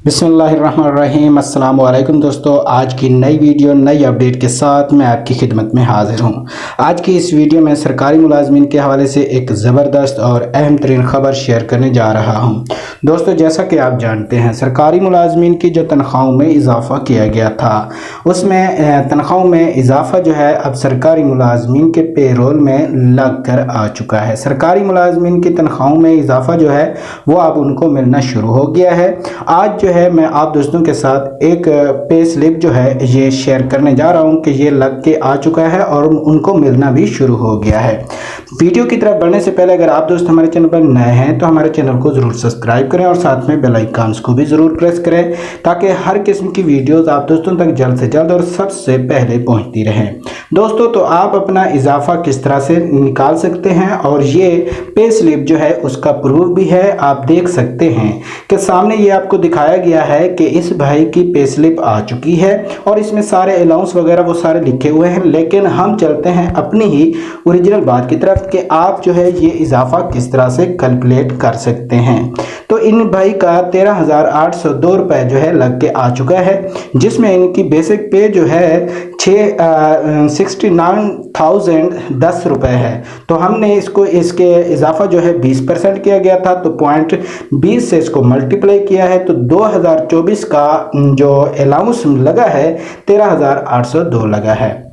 बिस्मिल्लाहिर्रहमानिर्रहीम। अस्सलाम वालेकुम दोस्तों, आज की नई वीडियो नई अपडेट के साथ मैं आपकी खिदमत में हाजिर हूँ। आज की इस वीडियो में सरकारी मुलाजमीन के हवाले से एक ज़बरदस्त और अहम तरीन ख़बर शेयर करने जा रहा हूँ। दोस्तों, जैसा कि आप जानते हैं, सरकारी मुलाजमीन की जो तनख्वाहों में इजाफ़ा किया गया था, उसमें तनख्वाहों में इजाफ़ा जो है अब सरकारी मुलाजमीन के पेरोल में लग कर आ चुका है। सरकारी मुलाजमीन की तनख्वाहों में इजाफ़ा जो है वो अब उनको मिलना शुरू हो गया है। आज जो है मैं आप दोस्तों के साथ एक पे स्लिप जो है ये शेयर करने जा रहा हूँ कि ये लग के आ चुका है और उनको मिलना भी शुरू हो गया है। वीडियो की तरफ बढ़ने से पहले अगर आप दोस्त हमारे चैनल पर नए हैं तो हमारे चैनल को ज़रूर सब्सक्राइब करें और साथ में बेल आइकन को भी ज़रूर प्रेस करें ताकि हर किस्म की वीडियोस आप दोस्तों तक जल्द से जल्द और सबसे पहले पहुंचती रहें। दोस्तों, तो आप अपना इजाफा किस तरह से निकाल सकते हैं और ये पे स्लिप जो है उसका प्रूफ भी है। आप देख सकते हैं कि सामने ये आपको दिखाया गया है कि इस भाई की पे स्लिप आ चुकी है और इसमें सारे अलाउंस वगैरह वो सारे लिखे हुए हैं। लेकिन हम चलते हैं अपनी ही ओरिजिनल बात की तरफ कि आप जो है ये इजाफा किस तरह से कैलकुलेट कर सकते हैं। तो इन भाई का 13,802 रुपये जो है लग के आ चुका है, जिसमें इनकी बेसिक पे जो है 69,010 रुपये है। तो हमने इसके इजाफा जो है 20% किया गया था, तो पॉइंट 20 से इसको मल्टीप्लाई किया है तो 2024 का जो अलाउंस लगा है 13,802 लगा है।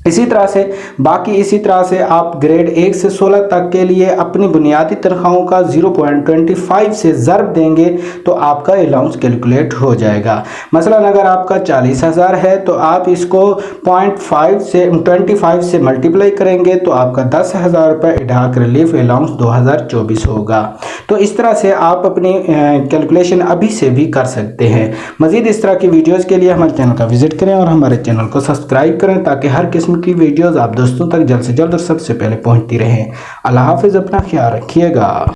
इसी तरह से आप ग्रेड 1 से 16 तक के लिए अपनी बुनियादी तनख्वाहों का 0.25 से ज़रब देंगे तो आपका अलाउंस कैलकुलेट हो जाएगा। मसलन अगर आपका 40,000 है तो आप इसको 0.25 से मल्टीप्लाई करेंगे तो आपका 10,000 रुपये इडहाक रिलीफ अलाउंस 2024 होगा। तो इस तरह से आप अपनी कैलकुलेशन अभी से भी कर सकते हैं। मज़ीद इस तरह की वीडियोज़ के लिए हमारे चैनल का विजिट करें और हमारे चैनल को सब्सक्राइब करें ताकि हर किस्म की वीडियोस आप दोस्तों तक जल्द से जल्द और सबसे पहले पहुंचती रहें। अल्लाह हाफिज़, अपना ख्याल रखिएगा।